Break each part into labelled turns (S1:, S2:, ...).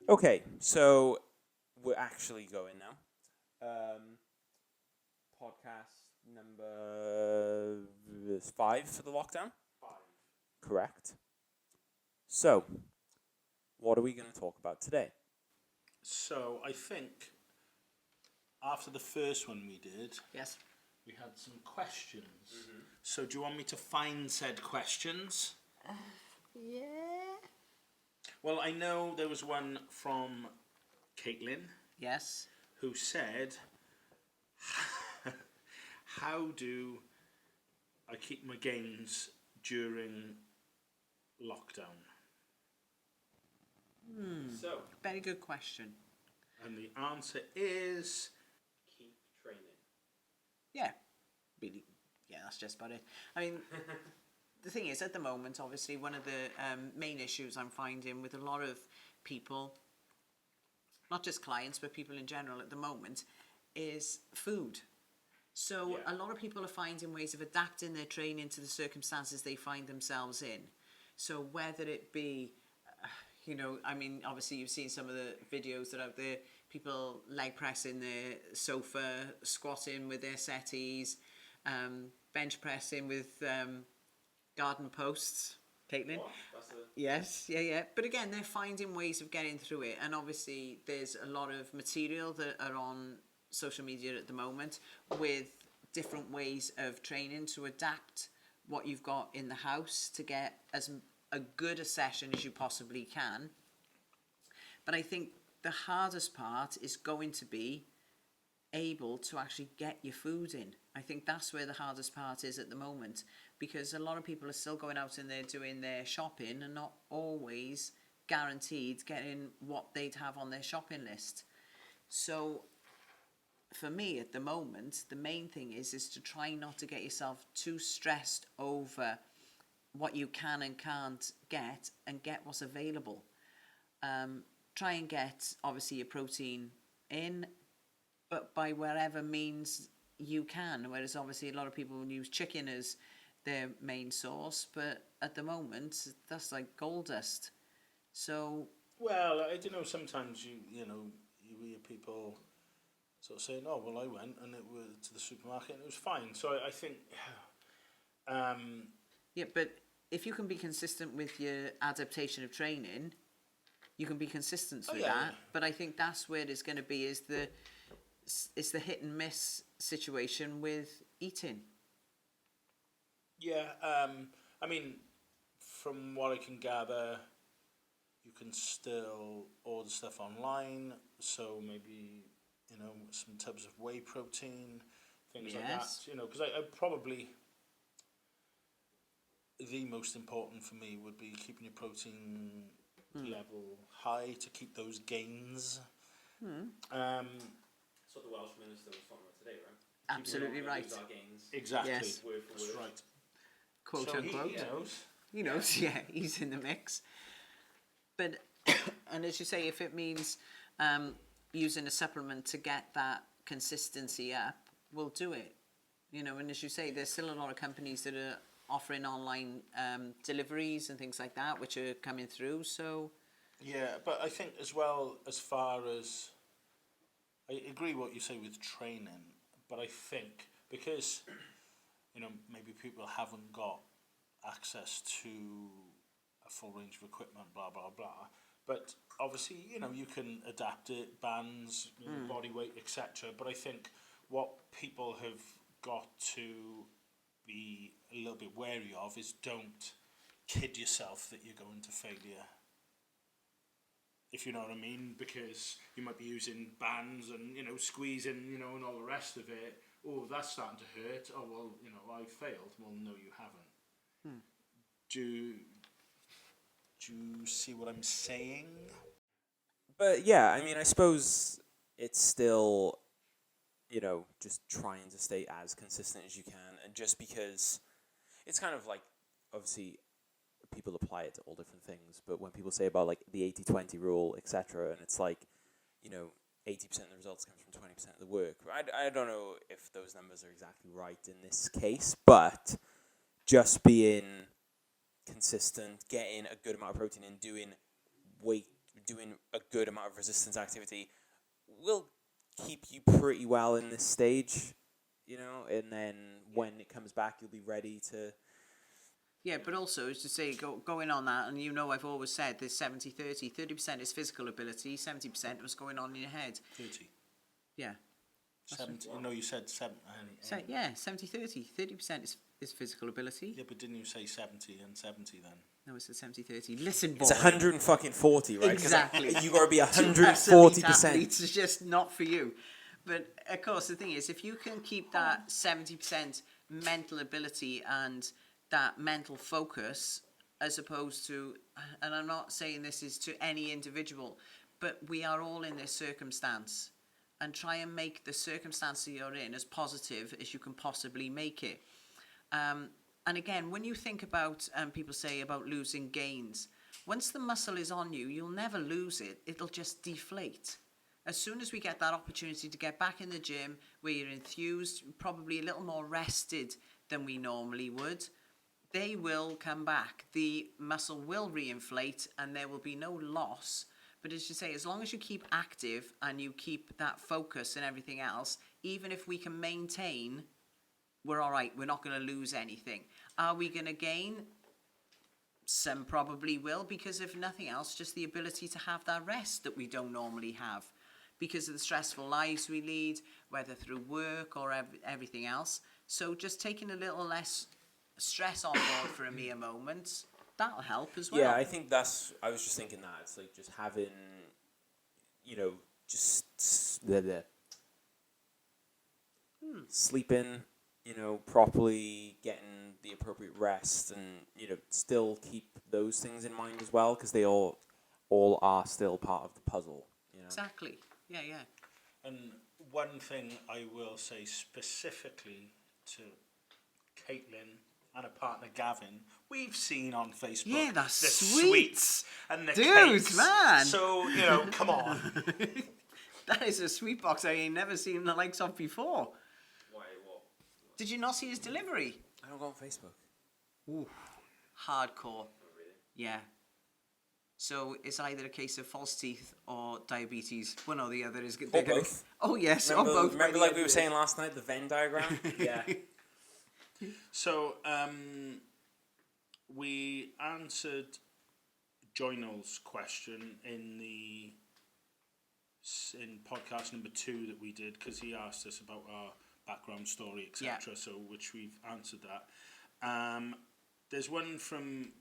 S1: Okay, so we're actually going now. Podcast number 5 for the lockdown. 5. Correct. So, what are we going to talk about today?
S2: So I think after the first one we did,
S3: Yes.
S2: we had some questions. So do you want me to find said questions?
S3: Yeah.
S2: Well, I know there was one from Caitlin
S3: Yes.
S2: who said, how do I keep my gains during lockdown?
S1: So,
S3: Very good question.
S2: And the answer is
S1: keep training.
S3: Yeah. Really. Yeah, that's just about it. I mean, the thing is, at the moment, obviously, one of the main issues I'm finding with a lot of people, not just clients, but people in general at the moment, is food. So
S1: Yeah.
S3: a lot of people are finding ways of adapting their training to the circumstances they find themselves in. So whether it be, I mean, obviously you've seen some of the videos that are out there, people leg pressing their sofa, squatting with their settees, bench pressing with garden posts. Caitlin?
S1: What? That's
S3: Yes, yeah. But again, they're finding ways of getting through it. And obviously, there's a lot of material that are on social media at the moment with different ways of training to adapt what you've got in the house to get as a good a session as you possibly can. But I think the hardest part is going to be able to actually get your food in. I think that's where the hardest part is at the moment, because a lot of people are still going out and they're doing their shopping and not always guaranteed getting what they'd have on their shopping list. So for me at the moment, the main thing is to try not to get yourself too stressed over what you can and can't get, and get what's available. Try and get obviously your protein in, but by wherever means you can. Whereas obviously a lot of people use chicken as their main source, but at the moment that's like gold dust. So
S2: well, I don't know. Sometimes you hear people sort of saying, "Oh, well, I went and it was to the supermarket and it was fine." So I think,
S3: yeah, but if you can be consistent with your adaptation of training, you can be consistent through that.
S2: yeah.
S3: But I think that's where it's going to be, is it's the hit and miss situation with eating.
S2: Yeah. I mean, from what I can gather, you can still order stuff online. So maybe some types of whey protein, things like that.
S3: Yes.
S2: Because I probably the most important for me would be keeping your protein level high to keep those gains.
S1: That's what the Welsh Minister was talking about today, right?
S3: Absolutely right.
S1: Lose our gains.
S2: Exactly.
S3: Yes.
S1: Word for
S2: That's
S1: word.
S2: right.
S3: Quote
S2: So
S3: unquote.
S2: he knows.
S3: He knows, yeah, he's in the mix. But, and as you say, if it means using a supplement to get that consistency up, we'll do it. And as you say, there's still a lot of companies that are offering online deliveries and things like that, which are coming through. So,
S2: Yeah, but I think as well, as far as I agree what you say with training, but I think because maybe people haven't got access to a full range of equipment, blah blah blah. But obviously, you can adapt it, bands, body weight, etc. But I think what people have got to be a little bit wary of is don't kid yourself that you're going to failure. If you know what I mean, because you might be using bands and squeezing, and all the rest of it. Oh, that's starting to hurt. Oh well, I failed. Well, no, you haven't. Do you see what I'm saying?
S1: But yeah, I mean, I suppose it's still, just trying to stay as consistent as you can. And just because it's kind of like, obviously, people apply it to all different things. But when people say about like the 80-20 rule, etc., and it's like, 80% of the results comes from 20% of the work. I don't know if those numbers are exactly right in this case, but just being consistent, getting a good amount of protein in, doing weight, doing a good amount of resistance activity will keep you pretty well in this stage, and then when it comes back, you'll be ready to.
S3: Yeah, but also, as to say, going on that, and I've always said there's 70-30. 30% is physical ability, 70% was going on in your head.
S2: 30.
S3: Yeah.
S2: 70. No, you said 7.
S3: So, yeah, 70-30. 30% is physical ability.
S2: Yeah, but didn't you say 70 and 70 then?
S3: No, it's a 70-30. Listen, boy.
S1: It's 140, right? 'Cause
S3: Exactly.
S1: you got to be
S3: To
S1: 140%.
S3: athletes, it's just not for you. But, of course, the thing is, if you can keep that 70% mental ability and that mental focus, as opposed to, and I'm not saying this is to any individual, but we are all in this circumstance, and try and make the circumstance that you're in as positive as you can possibly make it. And again, when you think about, people say about losing gains, once the muscle is on you, you'll never lose it. It'll just deflate. As soon as we get that opportunity to get back in the gym, where you're enthused, probably a little more rested than we normally would, they will come back. The muscle will reinflate and there will be no loss. But as you say, as long as you keep active and you keep that focus and everything else, even if we can maintain, we're all right. We're not going to lose anything. Are we going to gain? Some probably will, because if nothing else, just the ability to have that rest that we don't normally have because of the stressful lives we lead, whether through work or everything else. So just taking a little less stress on board for a mere moment, that'll help as well.
S1: Yeah, I think I was just thinking that. It's like just having, sleeping, properly, getting the appropriate rest, and, still keep those things in mind as well, because they all are still part of the puzzle,
S3: Exactly. Yeah.
S2: And one thing I will say specifically to Caitlin and a partner, Gavin, we've seen on Facebook
S3: Yeah, the
S2: the
S3: sweets.
S2: sweets and the
S3: Dude,
S2: cakes.
S3: man.
S2: So, come on.
S3: That is a sweet box I ain't never seen the likes of before.
S1: Why, what?
S3: Did you not see his delivery?
S1: I don't go on Facebook.
S3: Ooh, hardcore. Yeah. So it's either a case of false teeth or diabetes. One or the other is good.
S1: Or both.
S3: Oh yes,
S1: Remember,
S3: or both.
S1: remember like we were saying last night, the Venn diagram? Yeah.
S2: So, we answered Joynal's question in podcast number 2 that we did, because he asked us about our background story, etc.
S3: Yeah.
S2: So, which we've answered that. There's one from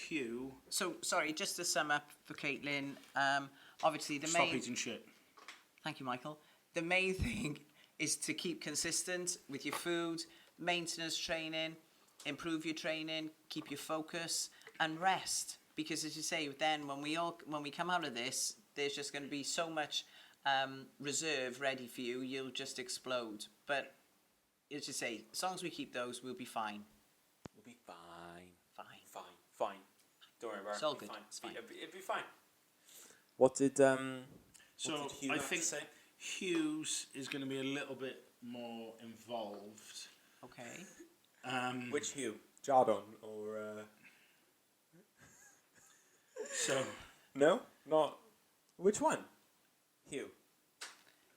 S2: Hugh.
S3: So sorry, just to sum up for Caitlin. Obviously the
S2: Stop
S3: main.
S2: eating shit.
S3: Thank you, Michael. The main thing is to keep consistent with your food, maintenance training, improve your training, keep your focus, and rest. Because as you say, then when we come out of this, there's just going to be so much reserve ready for you. You'll just explode. But as you say, as long as we keep those, we'll be fine.
S1: We'll be fine.
S3: Fine.
S1: Don't worry about it.
S3: It's all
S1: It'll be
S3: good.
S1: fine.
S3: It's fine.
S1: It'll be fine. What did
S2: So,
S1: what did Hugh
S2: I
S1: have to
S2: think
S1: say?
S2: Hugh's is going to be a little bit more involved.
S3: Okay.
S1: Which Hugh? Jardon or
S2: So,
S1: no, not which one? Hugh.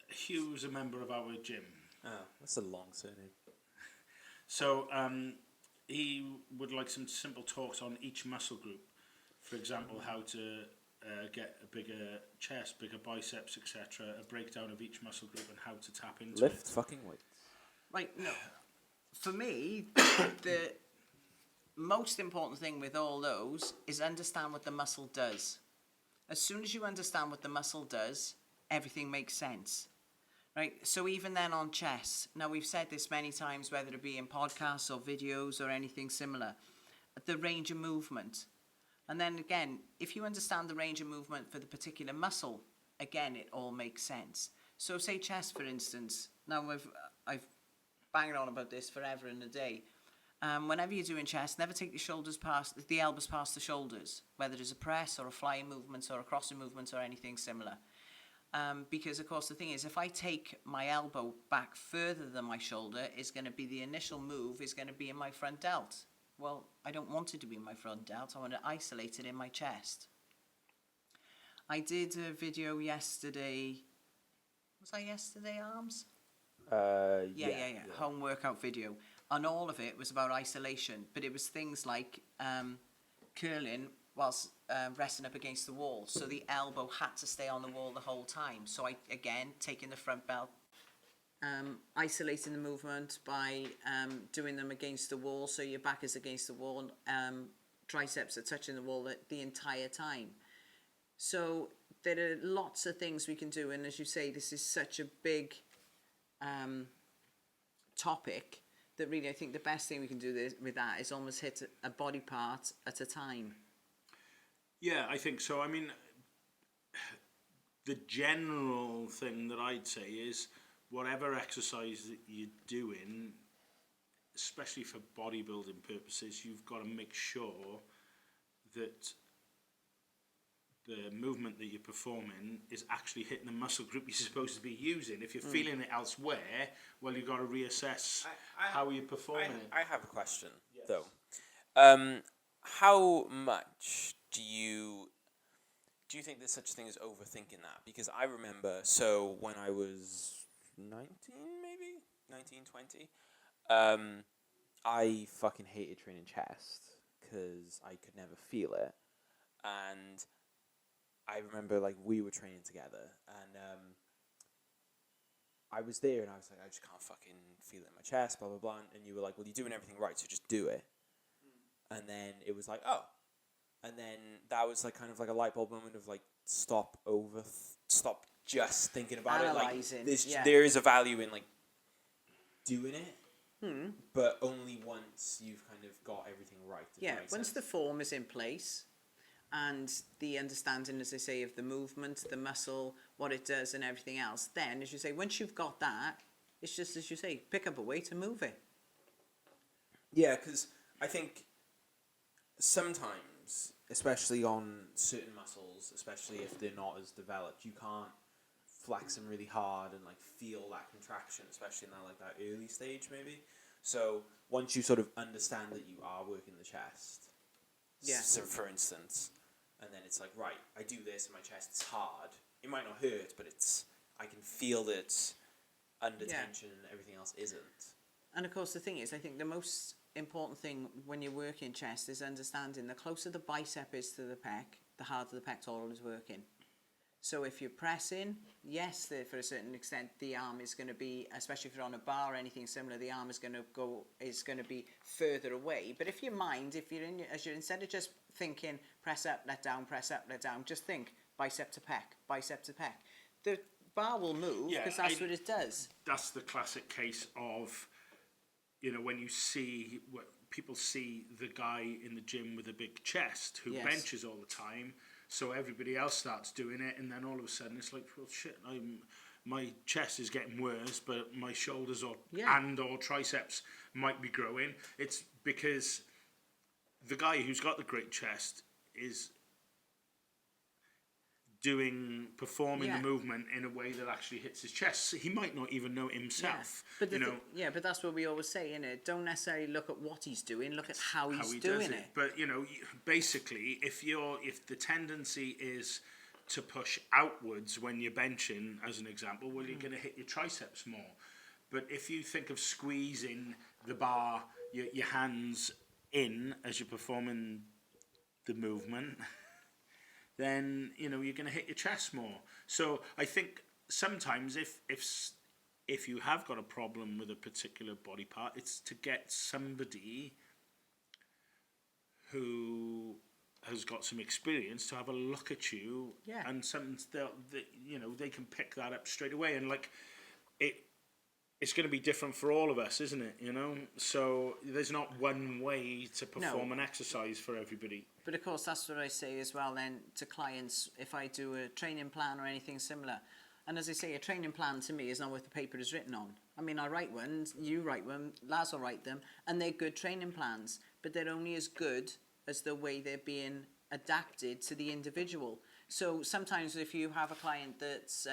S2: Hugh's a member of our gym.
S1: Oh, that's a long surname.
S2: So, he would like some simple talks on each muscle group. For example, how to get a bigger chest, bigger biceps, etc. A breakdown of each muscle group and how to tap into
S1: Lift
S2: it.
S1: fucking weights.
S3: Right, no. For me, the most important thing with all those is understand what the muscle does. As soon as you understand what the muscle does, everything makes sense. Right, so even then on chest, now we've said this many times, whether it be in podcasts or videos or anything similar, the range of movement. And then again, if you understand the range of movement for the particular muscle, again, it all makes sense. So say chest, for instance. Now I've banged on about this forever and a day. Whenever you're doing chest, never take the elbows past the shoulders, whether it's a press or a flying movement or a crossing movement or anything similar. Because, of course, the thing is, if I take my elbow back further than my shoulder, the initial move is going to be in my front delt. Well, I don't want it to be in my front delt. I want to isolate it in my chest. I did a video yesterday. Was I yesterday, Arms? Yeah. Home workout video. And all of it was about isolation. But it was things like curling whilst resting up against the wall. So the elbow had to stay on the wall the whole time. So I, again, taking the front belt, isolating the movement by doing them against the wall. So your back is against the wall. Triceps are touching the wall the entire time. So there are lots of things we can do. And as you say, this is such a big topic that really I think the best thing we can do with that is almost hit a body part at a time.
S2: Yeah, I think so. I mean, the general thing that I'd say is whatever exercise that you're doing, especially for bodybuilding purposes, you've got to make sure that the movement that you're performing is actually hitting the muscle group you're supposed to be using. If you're feeling it elsewhere, well, you've got to reassess how you're performing it.
S1: I have a question, though. How much do you think there's such a thing as overthinking that? Because I remember, so when I was 19, 20, I fucking hated training chest because I could never feel it. And I remember, like, we were training together, and I was there, and I was like, I just can't fucking feel it in my chest, blah, blah, blah. And you were like, well, you're doing everything right, so just do it. And then it was like, oh. And then that was, like, kind of like a light bulb moment of, like, stop just thinking about
S3: Analysing,
S1: it. Like, there is a value in, like, doing it, but only once you've kind of got everything right.
S3: Yeah, once the form is in place and the understanding, as I say, of the movement, the muscle, what it does and everything else, then, as you say, once you've got that, it's just, as you say, pick up a weight and move it.
S1: Yeah, because I think sometimes, especially on certain muscles, especially if they're not as developed, you can't flex them really hard and, like, feel that contraction, especially in that early stage, maybe. So once you sort of understand that you are working the chest, so for instance, and then it's like, right, I do this and my chest is hard. It might not hurt, but I can feel that it's under tension and everything else isn't.
S3: And of course, the thing is, I think the most important thing when you're working chest is understanding the closer the bicep is to the pec, the harder the pectoral is working. So if you're pressing, yes, for a certain extent, the arm is going to be, especially if you're on a bar or anything similar, the arm is going to be further away. But if you're instead of just thinking press up, let down, just think bicep to pec. The bar will move because that's what it does.
S2: That's the classic case of, when you see people see the guy in the gym with a big chest who benches all the time. So everybody else starts doing it, and then all of a sudden it's like, well, shit, my chest is getting worse, but my shoulders or triceps might be growing. It's because the guy who's got the great chest is performing the movement in a way that actually hits his chest. So he might not even know it himself.
S3: But that's what we always say, innit? Don't necessarily look at what he's doing, look at how he's doing it.
S2: But basically, if the tendency is to push outwards when you're benching, as an example, well, you're going to hit your triceps more. But if you think of squeezing the bar, your hands in as you're performing the movement, then you're going to hit your chest more. So I think sometimes if you have got a problem with a particular body part, it's to get somebody who has got some experience to have a look at you, and they can pick that up straight away. And it's going to be different for all of us, isn't it? So there's not one way to perform an exercise for everybody.
S3: But of course, that's what I say as well then to clients if I do a training plan or anything similar. And as I say, a training plan to me is not what the paper is written on. I mean, I write one, you write one, Laz will write them, and they're good training plans, but they're only as good as the way they're being adapted to the individual. So sometimes if you have a client that's,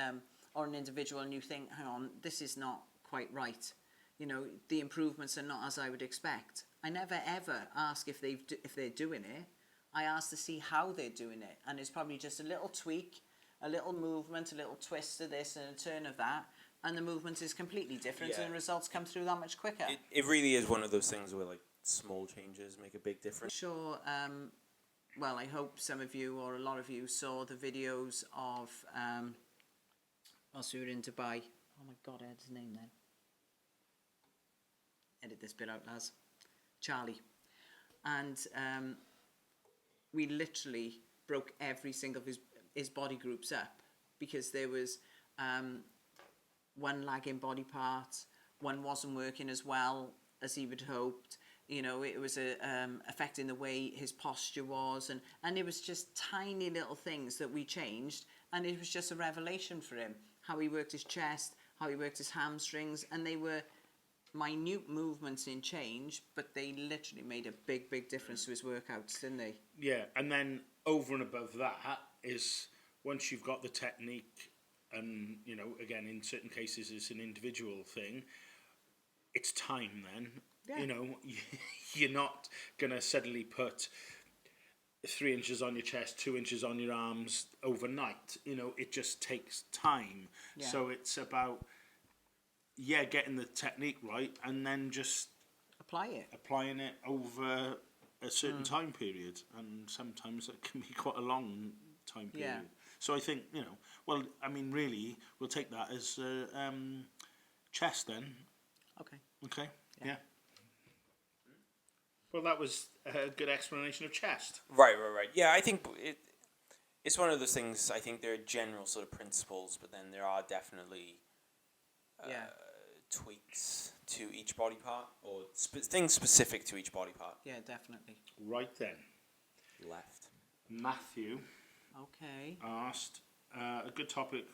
S3: or an individual, and you think, hang on, this is not quite right, the improvements are not as I would expect. I never ever ask if they're doing it. I ask to see how they're doing it, and it's probably just a little tweak, a little movement, a little twist of this and a turn of that, and the movement is completely different,
S1: Yeah.
S3: and results come through that much quicker.
S1: It really is one of those things where like small changes make a big difference.
S3: Sure. Well, I hope some of you or a lot of you saw the videos of whilst we were in Dubai. Oh my God, I had his name then. Edit this bit out, lads. Charlie. And we literally broke every single of his body groups up, because there was one lagging body part, one wasn't working as well as he would hoped. You know, it was affecting the way his posture was, and it was just tiny little things that we changed, and it was just a revelation for him, how he worked his chest, how he worked his hamstrings, and they were minute movements in change, but they literally made a big, big difference to his workouts, didn't they?
S2: Yeah, and then over and above that is, once you've got the technique, and, you know, again, in certain cases it's an individual thing, it's time then.
S3: Yeah.
S2: You know, you're not going to suddenly put 3 inches on your chest, 2 inches on your arms overnight. You know, it just takes time.
S3: Yeah.
S2: So it's about, getting the technique right, and then just applying it over a certain time period. And sometimes it can be quite a long time period.
S3: Yeah.
S2: So I think, you know, well, I mean, really, we'll take that as chest then.
S3: Okay.
S2: Okay, yeah. Well, that was a good explanation of chest.
S1: Right. Yeah, I think it's one of those things. I think there are general sort of principles, but then there are definitely tweaks to each body part, or things specific to each body part.
S3: Yeah, definitely.
S2: Right then.
S1: Left.
S2: Matthew
S3: Okay.
S2: asked, a good topic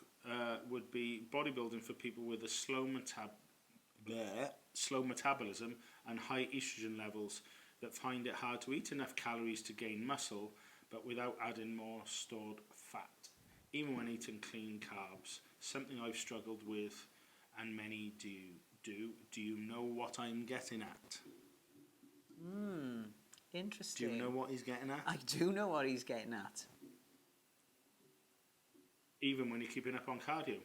S2: would be bodybuilding for people with a slow metabolism and high estrogen levels that find it hard to eat enough calories to gain muscle, but without adding more stored fat, even when eating clean carbs. Something I've struggled with, and many do. Do you know what I'm getting at?
S3: Interesting.
S2: Do you know what he's getting at?
S3: I do know what he's getting at.
S2: Even when you're keeping up on cardio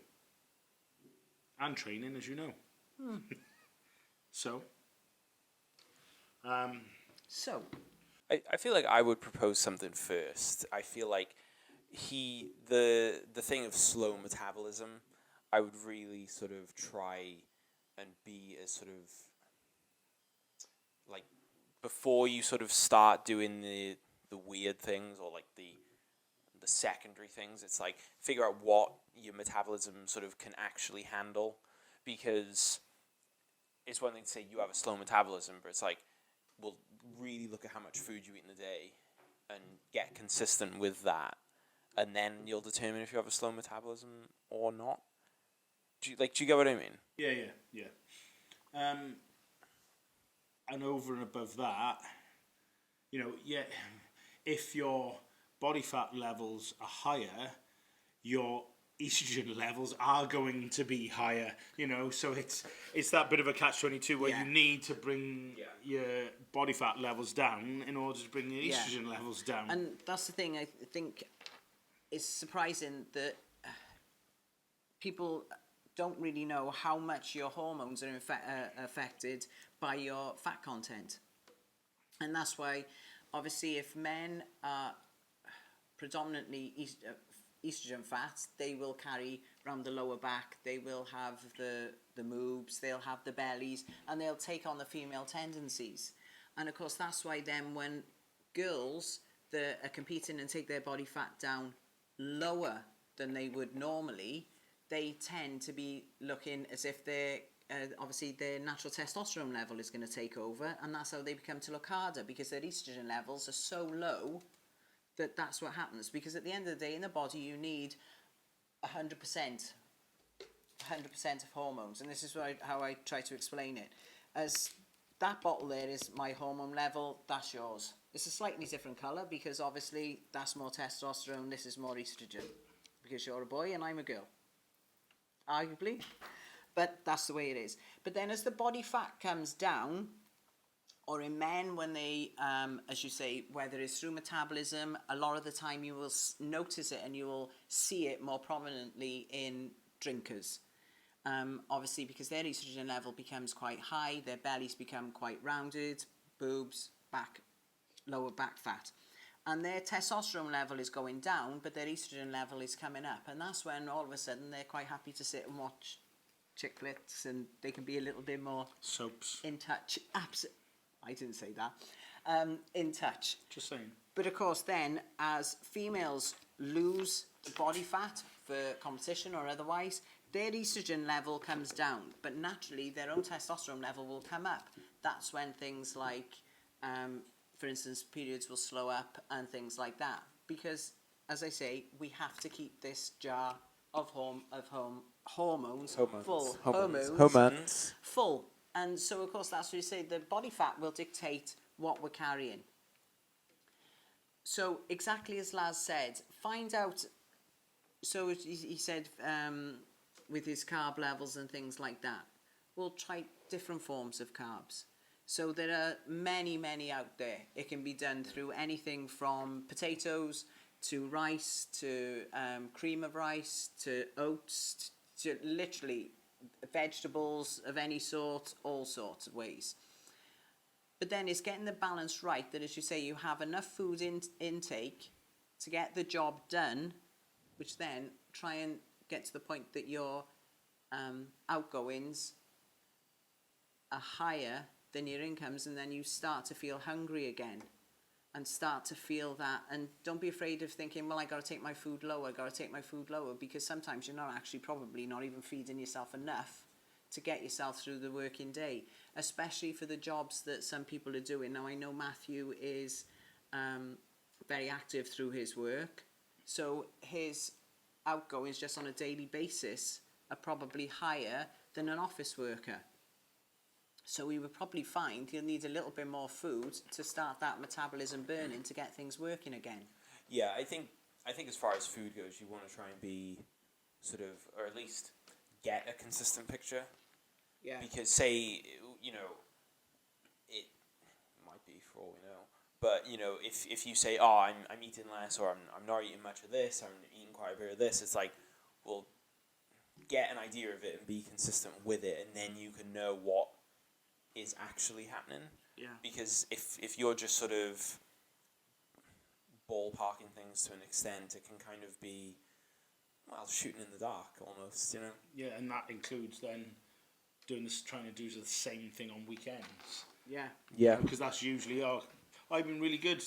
S2: and training, as you know. So,
S3: So,
S1: I feel like I would propose something first. I feel like the thing of slow metabolism, I would really sort of try and be as sort of like, before you sort of start doing the weird things, or like the secondary things, it's like figure out what your metabolism sort of can actually handle, because it's one thing to say you have a slow metabolism, but it's like, well, really look at how much food you eat in a day and get consistent with that, and then you'll determine if you have a slow metabolism or not. Do you get what I mean?
S2: Yeah. And over and above that, you know, if your body fat levels are higher, your estrogen levels are going to be higher, you know, so it's that bit of a catch-22 where you need to bring your body fat levels down in order to bring your estrogen levels down.
S3: and that's the thing, I think it's surprising that people don't really know how much your hormones are affected by your fat content. And that's why, obviously, if men are predominantly estrogen fat, they will carry around the lower back, they will have the moobs, they'll have the bellies, and they'll take on the female tendencies. And of course, that's why then when girls that are competing and take their body fat down lower than they would normally, they tend to be looking as if they're obviously their natural testosterone level is going to take over, and that's how they become to look harder, because their estrogen levels are so low that's what happens. Because at the end of the day, in the body, you need 100% of hormones, and this is how I try to explain it. As that bottle there is my hormone level, that's yours. It's a slightly different colour, because obviously that's more testosterone, this is more estrogen, because you're a boy and I'm a girl, arguably, but that's the way it is. But then as the body fat comes down, or in men when they, as you say, whether it's through metabolism, a lot of the time you will notice it and you will see it more prominently in drinkers. Obviously, because their estrogen level becomes quite high, their bellies become quite rounded, boobs, back, lower back fat. And their testosterone level is going down, but their estrogen level is coming up. And that's when all of a sudden they're quite happy to sit and watch chick flicks, and they can be a little bit more
S2: Soaps.
S3: in touch. I didn't say that. In touch.
S2: Just saying.
S3: But of course, then as females lose body fat for competition or otherwise, their estrogen level comes down, but naturally their own testosterone level will come up. That's when things like, for instance, periods will slow up and things like that. Because, as I say, we have to keep this jar of hormones full.
S1: Hormones.
S3: Full. And so, of course, that's what you say, the body fat will dictate what we're carrying. So, exactly as Laz said, find out, so he said with his carb levels and things like that, we'll try different forms of carbs. So there are many, many out there. It can be done through anything from potatoes to rice to cream of rice to oats to literally vegetables of any sort, all sorts of ways. But then it's getting the balance right, that as you say, you have enough food intake to get the job done, which then try and get to the point that your outgoings are higher than your incomes, and then you start to feel hungry again and start to feel that. And don't be afraid of thinking, well, I got to take my food lower, because sometimes you're not actually probably not even feeding yourself enough to get yourself through the working day, especially for the jobs that some people are doing. Now, I know Matthew is very active through his work, so his outgoings just on a daily basis are probably higher than an office worker. So we would probably find he'll need a little bit more food to start that metabolism burning to get things working again.
S1: Yeah, I think as far as food goes, you want to try and be sort of, or at least get a consistent picture.
S3: Yeah.
S1: Because say, you know, it might be for all we know, but you know, if you say, oh, I'm eating less, or I'm not eating much of this, I'm eating quite a bit of this, it's like, well, get an idea of it and be consistent with it, and then you can know what is actually happening.
S3: Yeah.
S1: Because if you're just sort of ballparking things to an extent, it can kind of be, well, shooting in the dark almost, you know.
S2: Yeah, and that includes then trying to do the same thing on weekends.
S3: Yeah.
S1: Yeah.
S2: Because that's usually, I've been really good,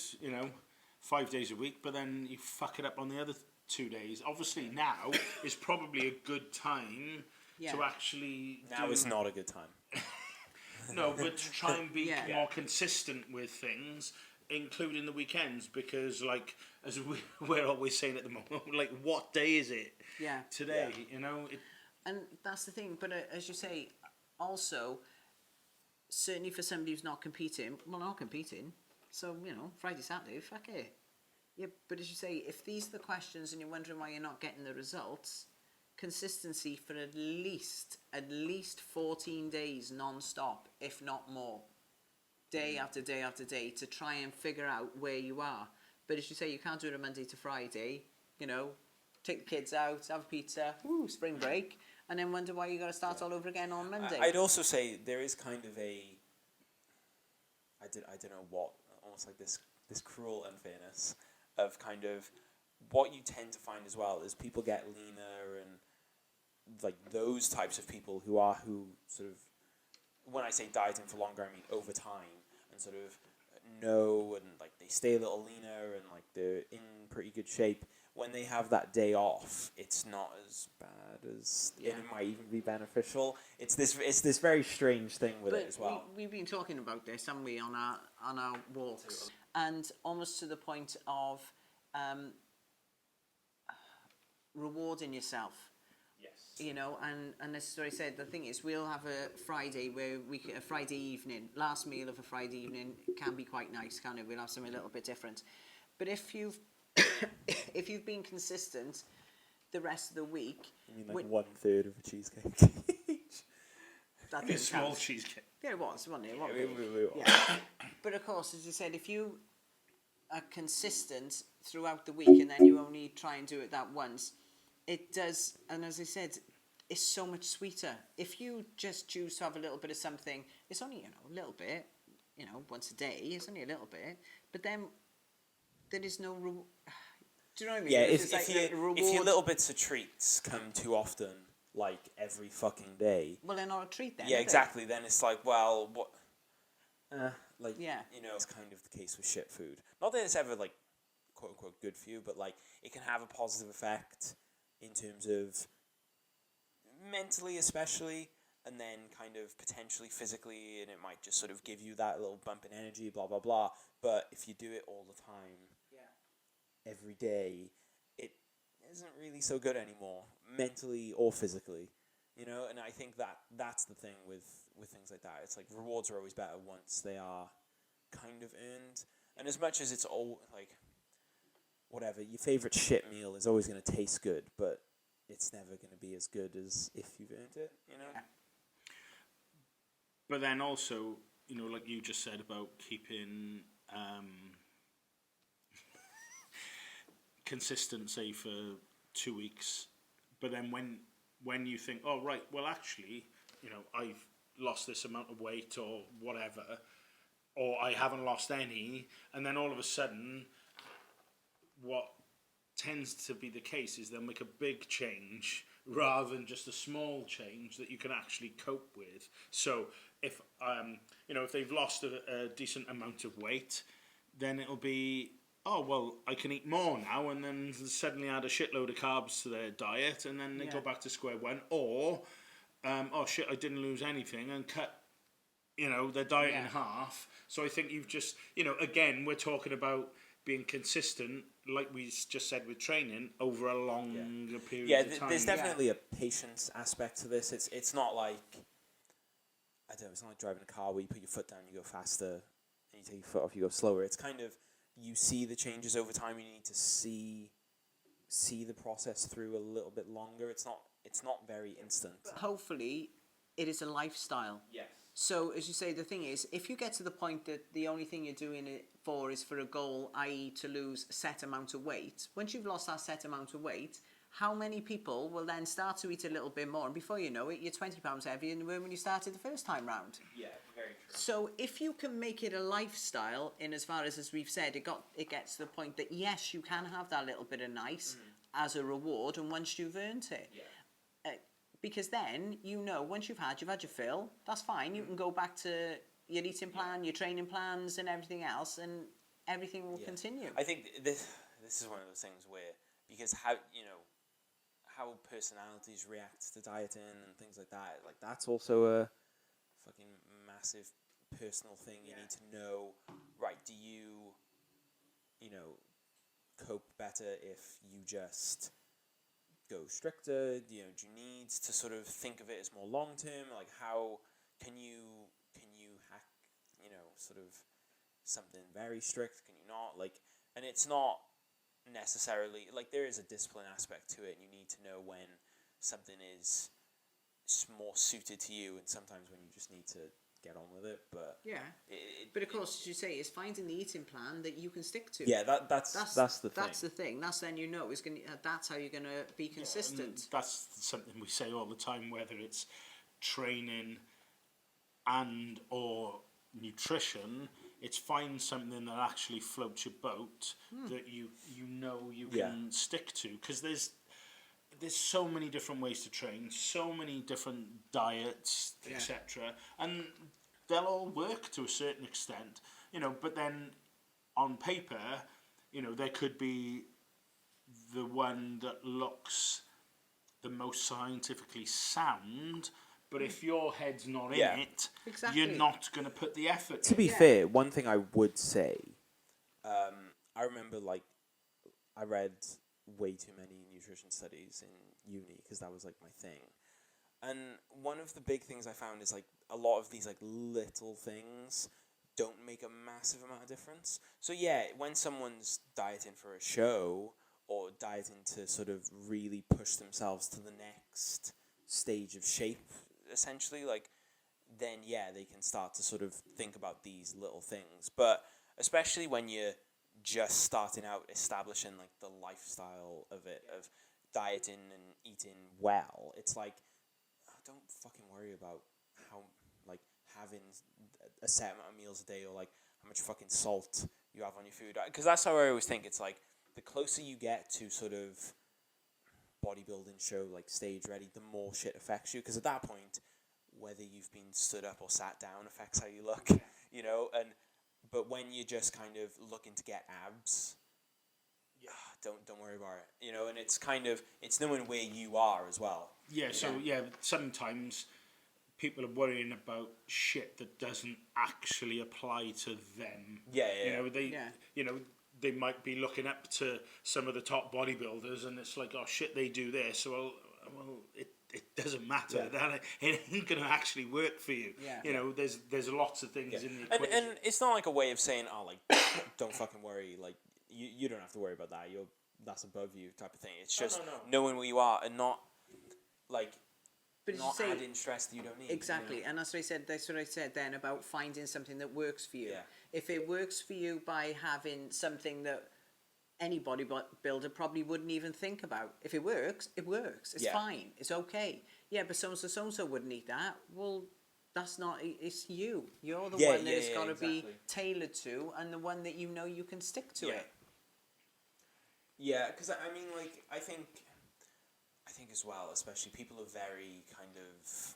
S2: 5 days a week, but then you fuck it up on the other 2 days. Obviously now is probably a good time to actually
S1: Now is not a good time.
S2: No, but to try and be
S3: Yeah.
S2: more consistent with things, including the weekends, because like as we're always saying at the moment, like what day is it?
S3: Yeah.
S2: Today,
S1: Yeah.
S3: And that's the thing. But as you say, also, certainly for somebody who's not competing, so, Friday, Saturday, fuck it. Yeah, but as you say, if these are the questions and you're wondering why you're not getting the results, consistency for at least 14 days non-stop, if not more, day after day after day, to try and figure out where you are. But as you say, you can't do it a Monday to Friday, take the kids out, have a pizza, spring break, and then wonder why you got to start all over again on Monday.
S1: I'd also say there is kind of a, I don't know what, almost like this cruel unfairness of kind of what you tend to find as well is people get leaner and like those types of people who sort of, when I say dieting for longer, I mean over time, and sort of know and like they stay a little leaner and like they're in pretty good shape. When they have that day off, it's not as bad as it might even be beneficial. It's this very strange thing with it as well.
S3: We've been talking about this, haven't we, on our walks, and almost to the point of rewarding yourself.
S1: Yes.
S3: And as I said, the thing is, we'll have a Friday a Friday evening, last meal of a Friday evening can be quite nice, can't it? We'll have something a little bit different. But if you've been consistent the rest of the week,
S1: You mean like 1/3 of a cheesecake?
S3: that
S2: A
S3: didn't
S2: small
S3: count.
S2: cheesecake.
S3: Yeah, it was, wasn't it? It wasn't
S1: we-
S3: big.
S1: we- we-
S3: Yeah. But of course, as you said, if you are consistent throughout the week and then you only try and do it that once, it does, and as I said, it's so much sweeter. If you just choose to have a little bit of something, it's only, a little bit, once a day, it's only a little bit, but then there is no do you know what I mean?
S1: Yeah,
S3: It's
S1: if
S3: like
S1: you
S3: a reward.
S1: if your little bits of treats come too often, like every fucking day,
S3: Well, they're not a treat then,
S1: yeah,
S3: are they?
S1: exactly. Then it's like, well, what? Like,
S3: Yeah.
S1: it's kind of the case with shit food. Not that it's ever like, quote unquote, good for you, but like it can have a positive effect in terms of mentally, especially, and then kind of potentially physically, and it might just sort of give you that little bump in energy, blah blah blah. But if you do it all the time, every day, it isn't really so good anymore, mentally or physically, and I think that's the thing with things like that. It's like rewards are always better once they are kind of earned, and as much as it's all like whatever, your favorite shit meal is always going to taste good, but it's never going to be as good as if you've earned it,
S2: But then also, like you just said about keeping consistency for 2 weeks, but then when you think, oh right, well actually, I've lost this amount of weight or whatever, or I haven't lost any, and then all of a sudden, what tends to be the case is they'll make a big change rather than just a small change that you can actually cope with. So if if they've lost a decent amount of weight, then it'll be, oh well, I can eat more now, and then suddenly add a shitload of carbs to their diet, and then they go back to square one. Or oh shit, I didn't lose anything, and cut their diet in half. So I think you've just again, we're talking about being consistent, like we just said with training, over a longer period of time.
S1: There's definitely a patience aspect to this. It's not like, I don't know, it's not like driving a car where you put your foot down, you go faster, and you take your foot off, you go slower. It's kind of, you see the changes over time. You need to see the process through a little bit longer. It's not very instant.
S3: Hopefully, it is a lifestyle.
S1: Yes.
S3: So, as you say, the thing is, if you get to the point that the only thing you're doing it for is for a goal, i.e. to lose a set amount of weight, once you've lost that set amount of weight, how many people will then start to eat a little bit more, and before you know it, you're 20 pounds heavier than you were when you started the first time round?
S1: Yeah, very true.
S3: So if you can make it a lifestyle, in as far as we've said, it gets to the point that yes, you can have that little bit of nice as a reward, and once you've earned it.
S1: Yeah.
S3: Because then, once you've had your fill, that's fine. You can go back to your eating plan, your training plans, and everything else, and everything will continue.
S1: I think this is one of those things where, because how personalities react to dieting and things like that, like that's also a fucking massive personal thing. You need to know, right, do you cope better if you just go stricter? Do you need to sort of think of it as more long term? Like, how can you hack sort of something very strict? Can you not? Like, and it's not necessarily like, there is a discipline aspect to it, and you need to know when something is more suited to you, and sometimes when you just need to get on with it. But
S3: but of course, as you say, it's finding the eating plan that you can stick to.
S1: yeah, that's the thing.
S3: That's the thing. That's then is going. That's how you're going to be consistent.
S2: That's something we say all the time, whether it's training and or nutrition. It's find something that actually floats your boat, that you can stick to, because there's so many different ways to train, so many different diets, etc., and they'll all work to a certain extent, but then on paper, there could be the one that looks the most scientifically sound, but if your head's not in it,
S3: Exactly.
S2: you're not going to put the effort
S1: To
S2: in.
S1: be fair, one thing I would say, I remember, like, I read way too many nutrition studies in uni because that was like my thing, and one of the big things I found is like a lot of these like little things don't make a massive amount of difference. So yeah, when someone's dieting for a show or dieting to sort of really push themselves to the next stage of shape, essentially, like, then yeah, they can start to sort of think about these little things. But especially when you're just starting out establishing like the lifestyle of it, of dieting and eating well, it's like, don't fucking worry about how, like, having a set amount of meals a day, or like how much fucking salt you have on your food. Because that's how I always think. It's like, the closer you get to sort of bodybuilding show, like stage ready, the more shit affects you. Because at that point, whether you've been stood up or sat down affects how you look, you know. But when you're just kind of looking to get abs, don't worry about it, you know. And it's kind of, it's knowing where you are as well.
S2: Yeah, so sometimes people are worrying about shit that doesn't actually apply to them.
S1: Yeah.
S2: You know, they might be looking up to some of the top bodybuilders, and it's like, oh shit, they do this. Well, it doesn't matter.
S1: Yeah.
S2: That it ain't gonna actually work for you.
S3: Yeah.
S2: You know, there's lots of things in the equation.
S1: And it's not like a way of saying, oh, like, don't fucking worry, like, you don't have to worry about that, that's above you type of thing. It's just knowing where you are and not, like,
S3: But
S1: not
S3: you say,
S1: adding stress that you don't need.
S3: exactly,
S1: You know?
S3: and that's what I said then about finding something that works for you.
S1: Yeah.
S3: If it works for you by having something that any bodybuilder probably wouldn't even think about. If it works, it works. It's fine. It's okay. Yeah, but so-and-so wouldn't eat that. Well, that's not, it's you. You're the one that it's got to be tailored to, and the one that you know you can stick to it.
S1: Yeah, because I mean, like, I think as well, especially, people are very kind of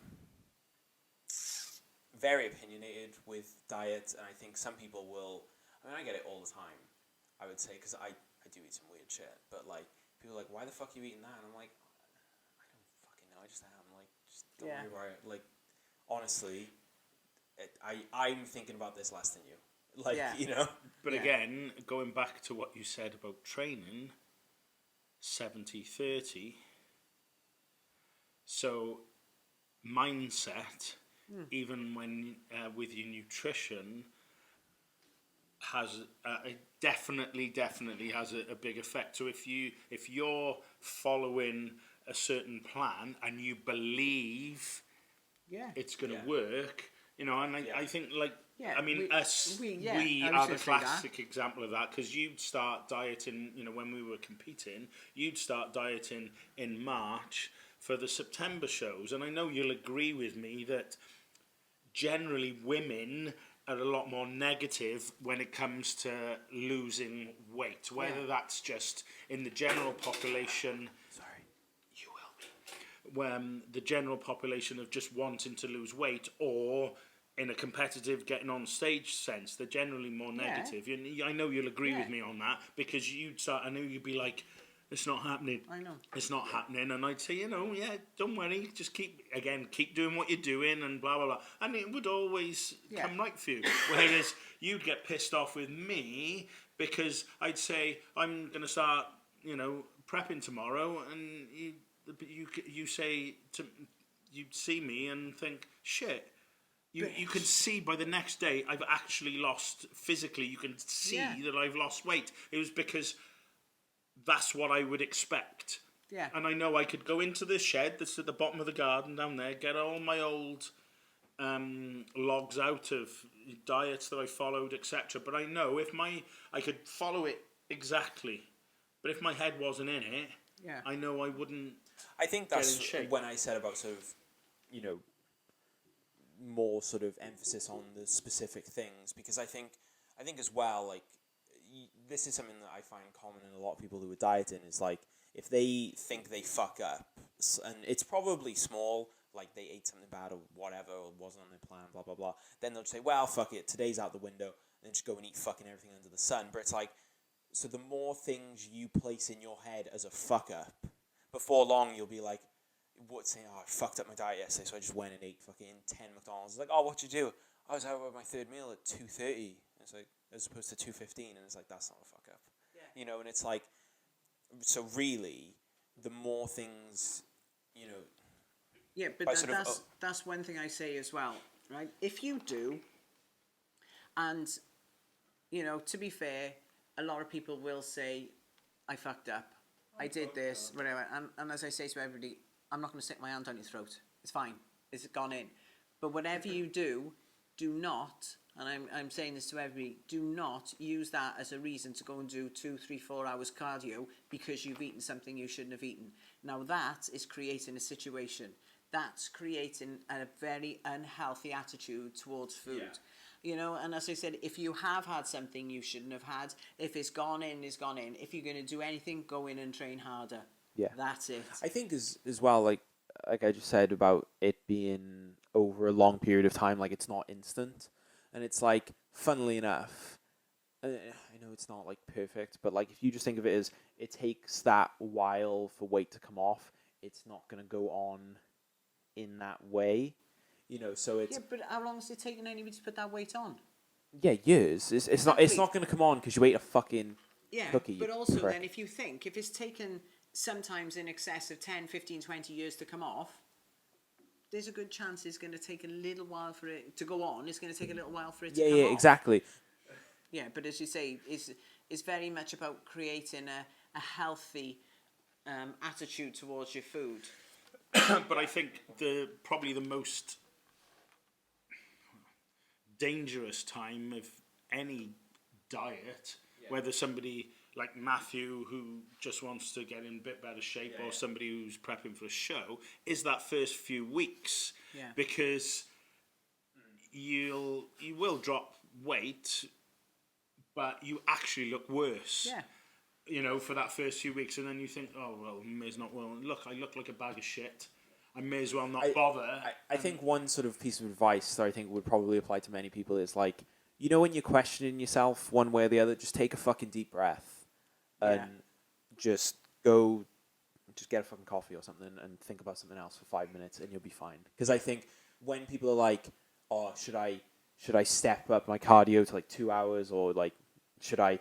S1: very opinionated with diet, and I think some people will. I mean, I get it all the time, I would say, because I do eat some weird shit. But like, people are like, why the fuck are you eating that? And I'm like, I don't fucking know. I just am. Like, just don't worry about it. Like, honestly, I'm thinking about this less than you. Like, you know.
S2: But again, going back to what you said about training, 70-30. So, mindset, even when with your nutrition, has definitely has a big effect. So if you're following a certain plan and you believe it's going to work, you know, and I think, like, I mean, we are the classic example of that, because you'd start dieting, you know, when we were competing, you'd start dieting in March for the September shows, and I know you'll agree with me that generally women are a lot more negative when it comes to losing weight, whether that's just in the general population. You will be. When the general population of just wanting to lose weight, or in a competitive getting on stage sense, they're generally more negative. I know you'll agree with me on that, because I know you'd be like, it's not happening.
S3: I know.
S2: It's not happening. And I'd say, you know, don't worry. Just keep doing what you're doing, and blah, blah, blah. And it would always come right for you. Whereas you'd get pissed off with me because I'd say, I'm going to start, you know, prepping tomorrow. And you say, you'd see me and think, shit. You can see by the next day I've actually lost physically. You can see that I've lost weight. It was because that's what I would expect.
S3: Yeah.
S2: And I know I could go into this shed that's at the bottom of the garden down there, get all my old logs out of diets that I followed, etc. But I know I could follow it exactly. But if my head wasn't in it, I know I wouldn't.
S1: I think that's when I said about sort of, you know, more sort of emphasis on the specific things, because I think as well, like, this is something that I find common in a lot of people who are dieting, is like, if they think they fuck up, and it's probably small, like they ate something bad or whatever, or wasn't on their plan, blah, blah, blah, then they'll say, well, fuck it, today's out the window, and just go and eat fucking everything under the sun. But it's like, so the more things you place in your head as a fuck up, before long you'll be like, saying, oh, I fucked up my diet yesterday, so I just went and ate fucking 10 McDonald's. It's like, oh, what'd you do? I was out with my third meal at 2:30. It's like, as opposed to 2:15, and it's like, that's not a fuck up. You know, and it's like, so really, the more things, you know.
S3: Yeah, but that's one thing I say as well, right? If you do, and, you know, to be fair, a lot of people will say, I fucked up. I did this, whatever. And as I say to everybody, I'm not going to stick my hand down your throat. It's fine. It's gone in. But whatever you do not, and I'm saying this to everybody, do not use that as a reason to go and do 2, 3, 4 hours cardio because you've eaten something you shouldn't have eaten. Now that is creating a situation. That's creating a very unhealthy attitude towards food.
S1: Yeah.
S3: You know, and as I said, if you have had something you shouldn't have had, if it's gone in, it's gone in. If you're going to do anything, go in and train harder.
S1: Yeah.
S3: That's it.
S1: I think as well, like I just said about it being over a long period of time, like it's not instant, and it's like, funnily enough, I know it's not like perfect, but like if you just think of it as it takes that while for weight to come off, it's not gonna go on in that way, you know. So it's
S3: Yeah, but how long has it taken anybody to put that weight on?
S1: years. It's not
S3: Exactly.
S1: gonna come on because you ate a fucking
S3: Yeah,
S1: cookie.
S3: but
S1: you
S3: also
S1: prick.
S3: then if you think, if it's taken sometimes in excess of 10, 15, 20 years to come off, there's a good chance it's going to take a little while for it to go on. It's going to take a little while for it to come off.
S1: Exactly.
S3: Yeah, but as you say, it's very much about creating a healthy attitude towards your food.
S2: But I think probably the most dangerous time of any diet, whether somebody like Matthew who just wants to get in a bit better shape or somebody who's prepping for a show, is that first few weeks.
S3: Yeah.
S2: Because you will drop weight, but you actually look worse.
S3: Yeah.
S2: You know, for that first few weeks, and then you think, oh well, I may as not well. Look, I look like a bag of shit. I may as well not bother.
S1: I think one sort of piece of advice that I think would probably apply to many people is like, you know, when you're questioning yourself one way or the other, just take a fucking deep breath and just get a fucking coffee or something and think about something else for 5 minutes and you'll be fine. Because I think when people are like, oh, should I step up my cardio to like 2 hours, or like, should I,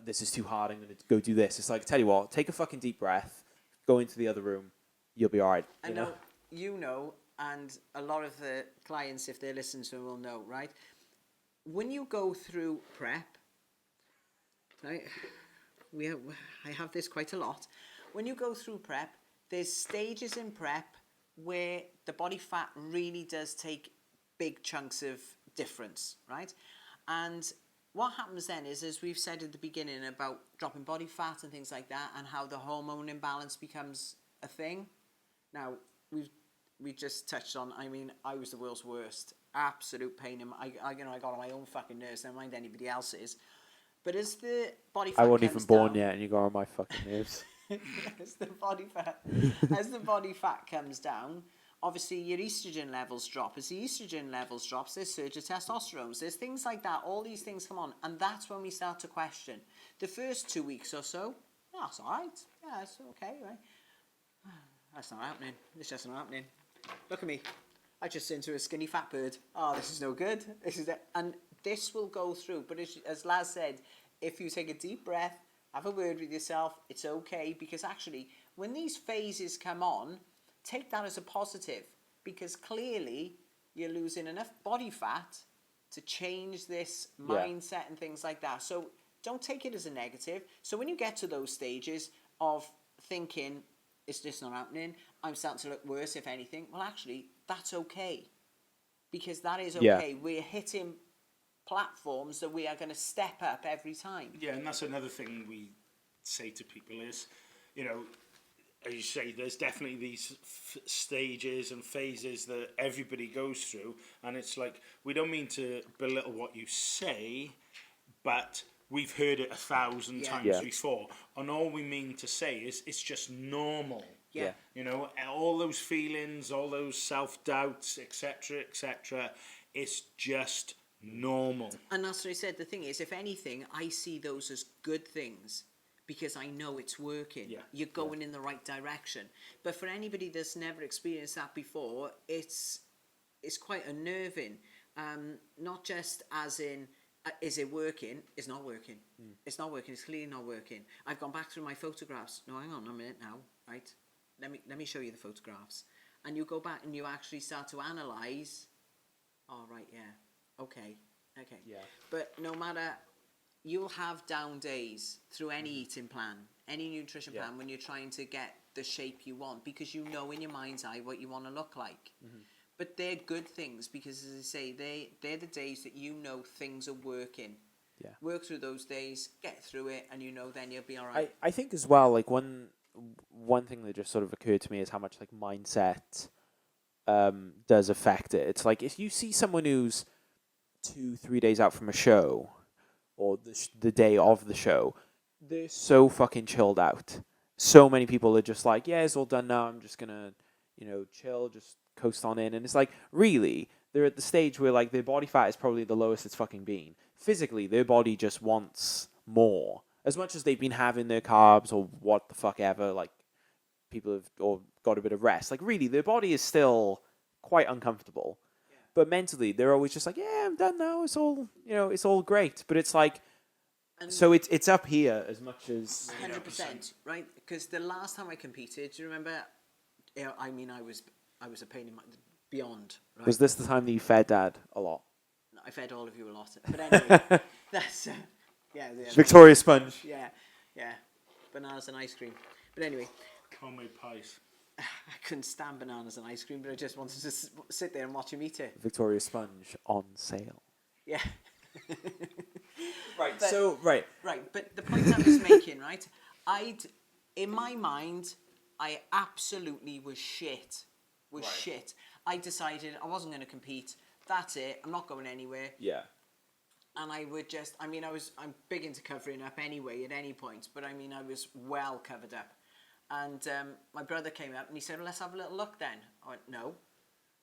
S1: this is too hard, I'm going to go do this. It's like, tell you what, take a fucking deep breath, go into the other room, you'll be all right.
S3: I know, you know, and a lot of the clients, if they listen to it, will know, right? When you go through prep, right, I have this quite a lot. When you go through prep, there's stages in prep where the body fat really does take big chunks of difference, right? And what happens then is, as we've said at the beginning about dropping body fat and things like that, and how the hormone imbalance becomes a thing. Now, we just touched on, I mean, I was the world's worst. Absolute pain in my, I got on my own fucking nerves, never mind anybody else's. But as the body fat
S1: I wasn't
S3: comes
S1: even born
S3: down,
S1: yet and you got on my fucking nerves.
S3: as the body fat comes down, obviously your estrogen levels drop. As the estrogen levels drops, there's surge of testosterone. There's things like that. All these things come on, and that's when we start to question. The first 2 weeks or so, oh, it's all right. Yeah, it's okay, right? That's not happening. It's just not happening. Look at me. I just turned into a skinny fat bird. Oh, this is no good. This is it. And this will go through. But as Laz said, if you take a deep breath, have a word with yourself, it's okay. Because actually, when these phases come on, take that as a positive. Because clearly, you're losing enough body fat to change this mindset and things like that. So don't take it as a negative. So when you get to those stages of thinking, is this not happening? I'm starting to look worse, if anything. Well, actually, that's okay. Because that is okay. We're hitting platforms that we are going to step up every time.
S2: Yeah, and that's another thing we say to people is, you know, as you say, there's definitely these stages and phases that everybody goes through. And it's like, we don't mean to belittle what you say, but we've heard it 1,000 times before. And all we mean to say is it's just normal.
S3: Yeah.
S2: You know, all those feelings, all those self-doubts, etc., it's just normal.
S3: And that's what I said. The thing is, if anything, I see those as good things because I know it's working.
S2: Yeah.
S3: You're going in the right direction. But for anybody that's never experienced that before, it's quite unnerving. Not just as in, is it working? It's not working. It's not working. It's clearly not working. I've gone back through my photographs. No, hang on a minute now, right? Let me show you the photographs. And you go back and you actually start to analyse. Oh, right, yeah. Okay.
S1: Yeah.
S3: But no matter, you'll have down days through any eating plan, any nutrition plan, when you're trying to get the shape you want, because you know in your mind's eye what you want to look like. But they're good things because, as I say, they're the days that you know things are working.
S1: Yeah.
S3: Work through those days, get through it, and you know then you'll be all right.
S1: I think as well, like one thing that just sort of occurred to me is how much like mindset does affect it. It's like if you see someone who's 2-3 days out from a show, or the day of the show, they're so fucking chilled out. So many people are just like, yeah, it's all done now. I'm just gonna, chill, just coast on in. And it's like, really, they're at the stage where like their body fat is probably the lowest it's fucking been. Physically, their body just wants more. As much as they've been having their carbs or what the fuck ever, like people have or got a bit of rest. Like really, their body is still quite uncomfortable. Yeah. But mentally, they're always just like, yeah, I'm done now. It's all it's all great. But it's like, so it's up here as much as
S3: 100%, right? Because the last time I competed, do you remember? I mean, I was a pain in my beyond. Right?
S1: Was this the time that you fed Dad a lot?
S3: No, I fed all of you a lot, but anyway, that's yeah.
S1: Victoria Sponge.
S3: Yeah, bananas and ice cream. But anyway,
S2: homemade pies.
S3: I couldn't stand bananas and ice cream, but I just wanted to sit there and watch him eat it.
S1: Victoria Sponge on sale.
S3: Yeah.
S1: Right.
S3: Right. But the point I was making, right? In my mind, I absolutely was shit. Shit. I decided I wasn't going to compete. That's it. I'm not going anywhere.
S1: Yeah.
S3: And I would just, I'm big into covering up anyway at any point, but I was well covered up. And my brother came up and he said, well, let's have a little look then. I went, no.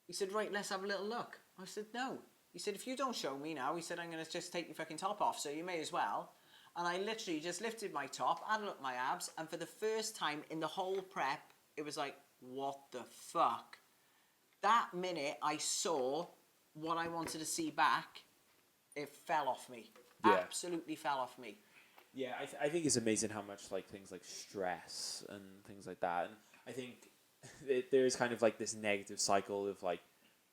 S3: He said, right, let's have a little look. I said, no. He said, if you don't show me now, he said, I'm going to just take your fucking top off, so you may as well. And I literally just lifted my top, added up my abs, and for the first time in the whole prep, it was like, what the fuck? That minute I saw what I wanted to see back, it fell off me. Yeah. Absolutely fell off me.
S1: Yeah, I think it's amazing how much like things like stress and things like that. And I think there is kind of like this negative cycle of like,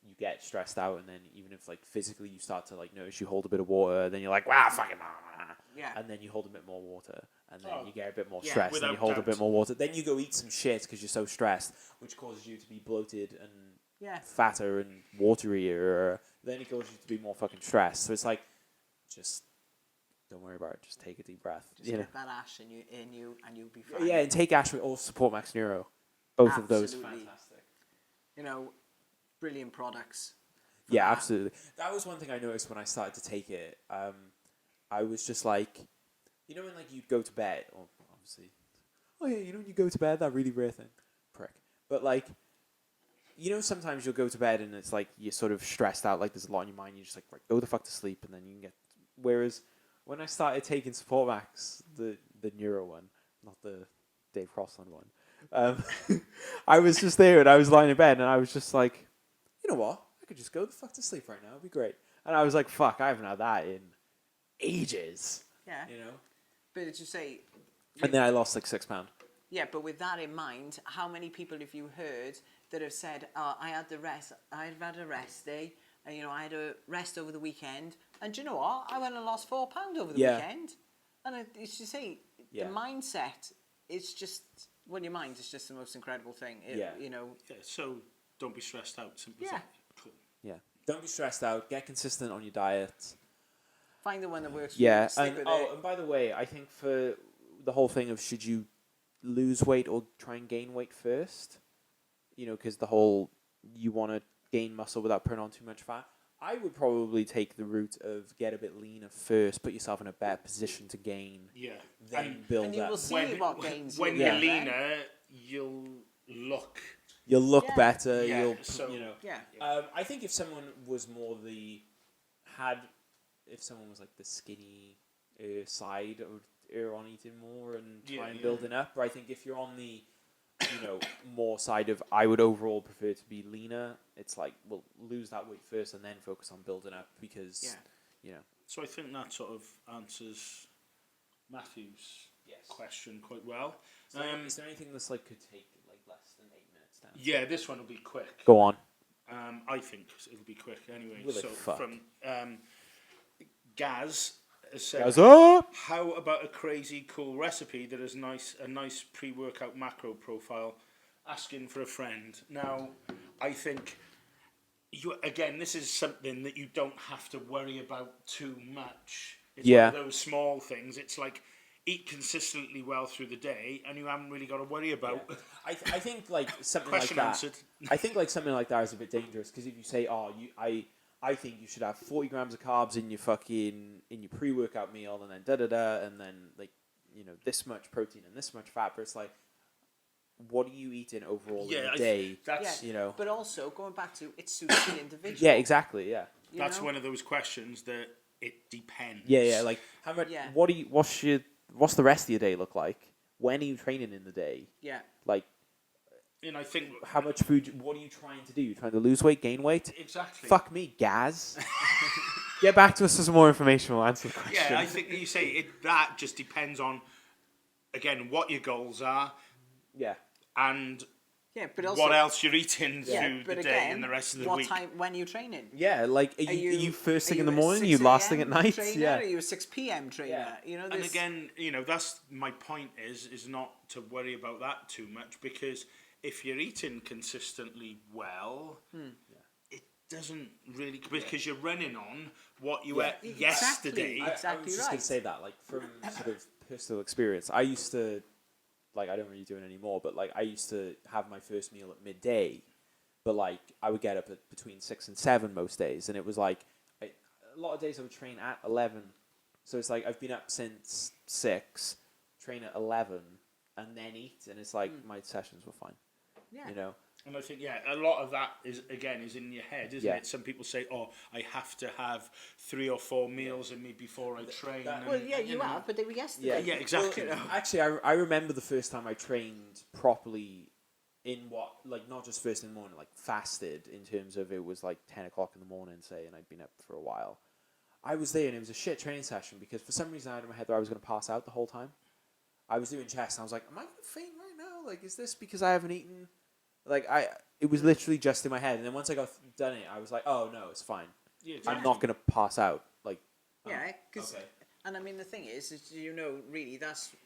S1: you get stressed out, and then even if like physically you start to like notice you hold a bit of water, then you're like, wow, fucking
S3: yeah.
S1: And then you hold a bit more water, and then you get a bit more stress, and you hold a bit more water. Then you go eat some shit because you're so stressed, which causes you to be bloated and fatter and waterier. Then it causes you to be more fucking stressed. So it's like, just don't worry about it. Just take a deep breath.
S3: Just get that ash and you'll be fine.
S1: Yeah, and take ash or support Max Neuro. Both of those fantastic.
S3: Brilliant products.
S1: Yeah, absolutely. That was one thing I noticed when I started to take it. I was just like, when like you'd go to bed, or obviously, when you go to bed, that really rare thing, prick. But like, sometimes you'll go to bed and it's like you're sort of stressed out, like there's a lot on your mind. You're just like, right, go the fuck to sleep, and then you can get. Whereas when I started taking Support Max, the Neuro one, not the Dave Crossland one, I was just there and I was lying in bed and I was just like, you know what? I could just go the fuck to sleep right now. It'd be great. And I was like, fuck, I haven't had that in ages.
S3: Yeah. But as you say...
S1: And then I lost like 6 pounds.
S3: Yeah, but with that in mind, how many people have you heard that have said, I had a rest day, and, I had a rest over the weekend, and do you know what? I went and lost 4 pounds over the weekend. And it's just say, the mindset is just... When your mind is just the most incredible thing.
S2: Yeah, so... Don't be stressed out. Simple as that. Cool.
S1: Yeah. Don't be stressed out. Get consistent on your diet.
S3: Find the one that works.
S1: Yeah. And by the way, I think for the whole thing of should you lose weight or try and gain weight first, because the whole you want to gain muscle without putting on too much fat. I would probably take the route of get a bit leaner first, put yourself in a better position to gain.
S2: Yeah.
S1: Then build
S3: and you will see what gains.
S2: When you're leaner, you'll look.
S1: You'll look better.
S2: Yeah.
S1: I think if someone was more if someone was like the skinny side, I would err on eating more and try and building up. But I think if you're on the, more side of, I would overall prefer to be leaner. It's like, well, lose that weight first and then focus on building up because,
S2: So I think that sort of answers Matthew's question quite well.
S1: So is there anything that's like could take like less than 8 minutes down?
S2: Yeah, this one will be quick.
S1: Go on.
S2: I think it'll be quick anyway.
S1: Will it
S2: so
S1: fuck?
S2: From Gaz has said,
S1: Gaz up!
S2: How about a crazy cool recipe that has a nice pre-workout macro profile? Asking for a friend. Now, I think again, this is something that you don't have to worry about too much. It's
S1: Yeah.
S2: one of those small things. It's like eat consistently well through the day, and you haven't really got to worry about.
S1: I think like something
S2: Question
S1: like that.
S2: answered.
S1: I think like something like that is a bit dangerous because if you say, "Oh, I think you should have 40 grams of carbs in your pre-workout meal, and then and then like this much protein and this much fat," but it's like, what are you eating overall in a day?
S2: That's
S3: But also going back to it suits the individual.
S1: Yeah, exactly. Yeah.
S3: you
S2: that's
S3: know?
S2: one of those questions that it depends.
S1: Yeah. Like how much?
S3: Yeah.
S1: What's the rest of your day look like? When are you training in the day?
S3: Yeah.
S1: Like
S2: And I think
S1: how much food? What are you trying to do? You trying to lose weight, gain weight?
S2: exactly.
S1: Fuck me, Gaz. Get back to us with some more information. We'll answer the question.
S2: Yeah, I think you say that just depends on, again, what your goals are
S1: Yeah.
S2: and
S3: Yeah, but also
S2: what else you're eating
S3: Yeah,
S2: through
S3: but
S2: the day
S3: again,
S2: and the rest of the
S3: what
S2: week.
S3: time? When are you training?
S1: Yeah, like are you first thing in the morning? Are you
S3: 6
S1: last thing at
S3: a.m.
S1: night?
S3: Trainer?
S1: Yeah.
S3: Are you a 6 p.m. trainer?
S1: Yeah.
S3: You know,
S2: And
S3: there's,
S2: again, that's my point is not to worry about that too much, because if you're eating consistently well, it doesn't really, because you're running on what you ate
S3: Exactly.
S2: yesterday.
S3: I- Exactly
S1: was just
S3: right.
S1: gonna say that, like from sort of personal experience. I used to, like, I don't really do it anymore, but like I used to have my first meal at midday, but like I would get up at between 6 and 7 most days, and it was like a lot of days I would train at 11. So it's like I've been up since 6, train at 11, and then eat, and it's like my sessions were fine.
S3: yeah.
S1: You know.
S2: And I think, a lot of that is in your head, isn't
S1: Yeah.
S2: it? Some people say, "Oh, I have to have 3 or 4 meals in me before I train."
S1: that-
S3: Well,
S2: and,
S3: yeah, you
S2: know.
S3: have, but they were yesterday.
S2: Yeah, exactly.
S1: Well, actually, I remember the first time I trained properly in not just first in the morning, like fasted in terms of it was like 10 o'clock in the morning, say, and I'd been up for a while. I was there and it was a shit training session because for some reason I had in my head that I was going to pass out the whole time. I was doing chest and I was like, am I going to faint right now? Like, is this because I haven't eaten? Like, it was literally just in my head. And then once I got done it, I was like, oh, no, it's fine.
S2: Yeah,
S1: I'm not going to pass out. Like,
S3: Yeah, because,
S1: okay.
S3: and I mean, the thing is really, that's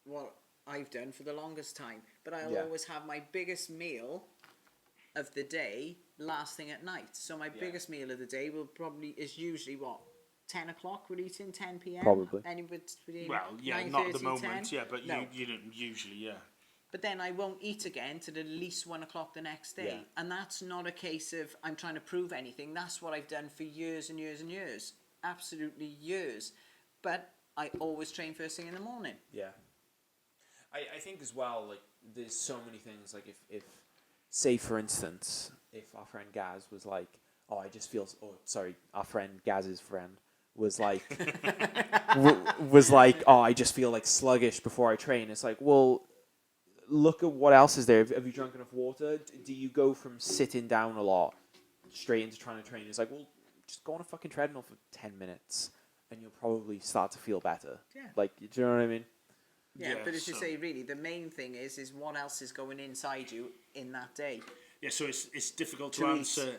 S3: what I've done for the longest time. But I'll
S1: Yeah.
S3: always have my biggest meal of the day last thing at night. So my biggest meal of the day is usually what? 10 o'clock we're eating, 10 p.m.
S1: Probably.
S3: Anywhere between
S2: Well, yeah,
S3: 9:30,
S2: not at the
S3: 10.
S2: moment, yeah, but
S3: No.
S2: you don't usually, yeah.
S3: But then I won't eat again till at least 1 o'clock the next day.
S1: Yeah.
S3: And that's not a case of I'm trying to prove anything. That's what I've done for years and years and years. Absolutely years. But I always train first thing in the morning.
S1: Yeah. I think as well, like, there's so many things, like, if say, for instance, if our friend Gaz was like, oh, I just feel, our friend Gaz's friend was like, oh, I just feel, like, sluggish before I train. It's like, well, look at what else is there. Have you drunk enough water? Do you go from sitting down a lot straight into trying to train? It's like, well, just go on a fucking treadmill for 10 minutes and you'll probably start to feel better.
S3: Yeah.
S1: Like, do you know what I mean?
S3: Yeah,
S2: Yeah,
S3: but as you
S2: so-
S3: say, really, the main thing is what else is going inside you in that day.
S2: Yeah, so it's difficult to
S3: To eat.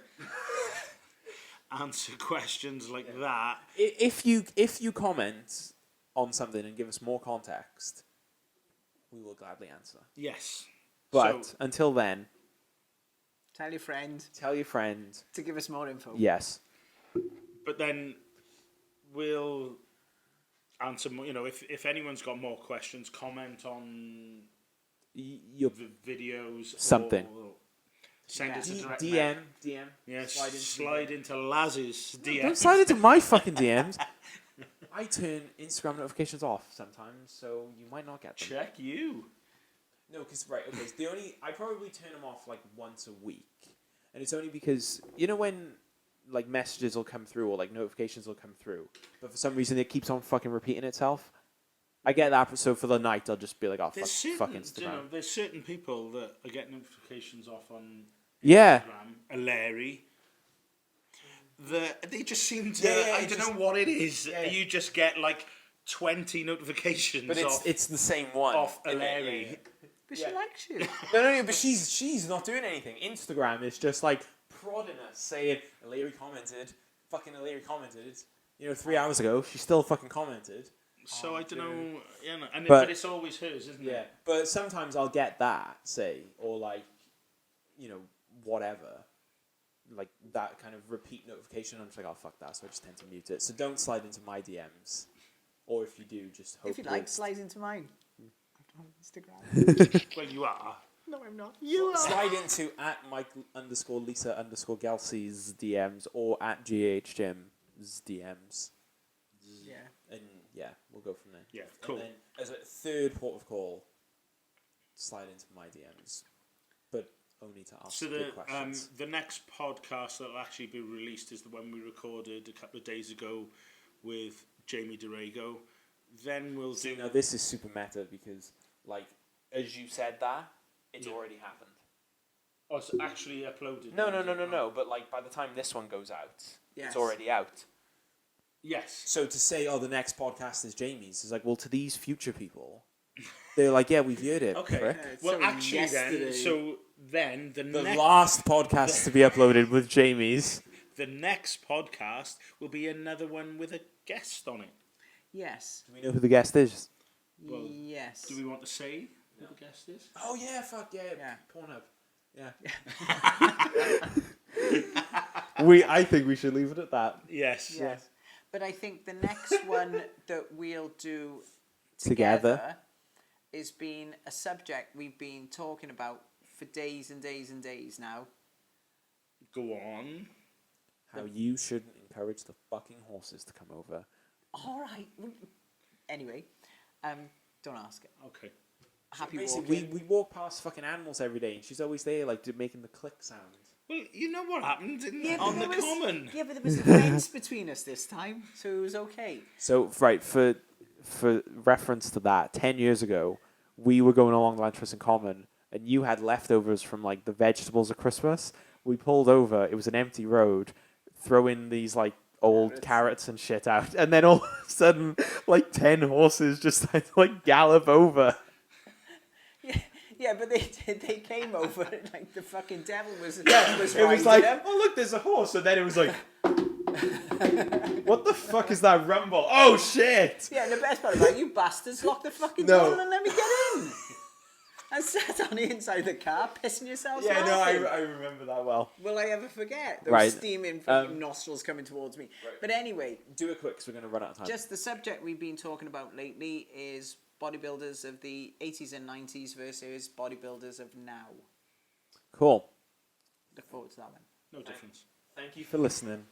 S2: answer questions like that.
S1: If you comment on something and give us more context, we will gladly answer.
S2: Yes.
S1: But
S2: So,
S1: until then,
S3: Tell your friend
S1: tell your friend.
S3: to give us more info.
S1: Yes.
S2: but then we'll answer more, if anyone's got more questions, comment on
S1: Your
S2: the videos.
S1: Something.
S2: Or send
S3: Yeah.
S2: us a direct
S1: DM.
S2: Yes,
S1: Slide into
S2: slide into Laz's DM.
S1: Don't slide into my fucking DMs. I turn Instagram notifications off sometimes, so you might not get them.
S2: Check you.
S1: No, because I probably turn them off like once a week, and it's only because when like messages will come through or like notifications will come through, but for some reason it keeps on fucking repeating itself. I get that, so for the night I'll just be like, oh, fuck Instagram.
S2: There's certain people that are getting notifications off on
S1: Yeah.
S2: Instagram, Larry. They just seem to.
S1: Yeah,
S2: I don't know what it is.
S1: Yeah.
S2: You just get like 20 notifications
S1: But
S2: off
S1: it's the same one.
S2: off
S1: Yeah,
S2: Larry.
S1: yeah, yeah.
S3: But
S1: Yeah.
S3: she likes you.
S1: No, but she's not doing anything. Instagram is just like prodding us, saying, Larry commented, fucking Larry commented. 3 hours ago, she still fucking commented.
S2: So I don't know,
S1: But-
S2: but it's always hers, isn't
S1: Yeah,
S2: it?
S1: but sometimes I'll get that, say, or like, whatever. like that kind of repeat notification. I'm just like, oh fuck that, so I just tend to mute it. So don't slide into my DMs, or if you do, just hope.
S3: If you like, slide into mine.
S2: Well, you are.
S3: No, I'm not. You are.
S1: slide into @Mike_Lisa_Gelsey's DMs or @GHJim's DMs.
S3: Yeah.
S1: And yeah, we'll go from there.
S2: Yeah, cool.
S1: And then as a third port of call, slide into my DMs, but only to ask
S2: So
S1: good questions.
S2: the next podcast that will actually be released is the one we recorded a couple of days ago with Jamie Durago. Then we'll do.
S1: Now this is super meta because, like, as you said that, it's
S2: Yeah.
S1: already happened.
S2: Oh, it's actually uploaded.
S1: No. But like by the time this one goes out,
S3: Yes.
S1: it's already out.
S2: Yes.
S1: So to say, oh, the next podcast is Jamie's, is like, well, to these future people, they're like, yeah, we've heard it.
S2: Okay.
S1: prick.
S3: it's
S2: Well,
S3: so
S2: actually,
S3: yesterday.
S2: then
S1: The
S2: next
S1: last podcast to be uploaded with Jamie's.
S2: the next podcast will be another one with a guest on it.
S3: Yes.
S1: Do we know who the guest is?
S2: Well,
S3: Yes.
S2: Do we want to say who the guest is?
S1: Oh yeah, fuck yeah,
S3: Yeah.
S1: Pornhub. Yeah. I think we should leave it at that.
S2: Yes.
S3: Yes. But I think the next one that we'll do
S1: Together.
S3: together is been a subject we've been talking about for days and days and days now.
S2: Go on.
S1: How you shouldn't encourage the fucking horses to come over.
S3: All right. Anyway, don't ask it.
S2: Okay.
S3: Happy
S1: Basically,
S3: walking.
S1: we walk past fucking animals every day, and she's always there, like, making the click sound.
S2: Well, you know what happened
S3: Yeah, but
S2: on the
S3: there was-
S2: common.
S3: Yeah, but there was a fence between us this time, so it was okay.
S1: So, right, for reference to that, 10 years ago, we were going along Lantris and Common, and you had leftovers from, like, the vegetables at Christmas. We pulled over, it was an empty road, throw in these, like, old carrots and shit out, and then all of a sudden, like, 10 horses just started to, like, gallop over.
S3: Yeah, but they came over and, like, the fucking devil was
S1: It was
S3: riding
S1: like,
S3: them.
S1: oh, look, there's a horse, and then it was like, what the fuck is that rumble? Oh, shit!
S3: Yeah, and the best part about it, you bastards locked the fucking
S1: No.
S3: door and let me get in. I sat on the inside of the car, pissing yourselves
S1: Yeah, no,
S3: laughing.
S1: I remember that well.
S3: Will I ever forget those
S1: Right.
S3: steaming fucking nostrils coming towards me?
S1: Right.
S3: But anyway,
S1: Do it quick, because we're going to run out of time.
S3: just the subject we've been talking about lately is bodybuilders of the 80s and 90s versus bodybuilders of now.
S1: Cool.
S3: Look forward to that one.
S2: No difference.
S1: Thank you for listening.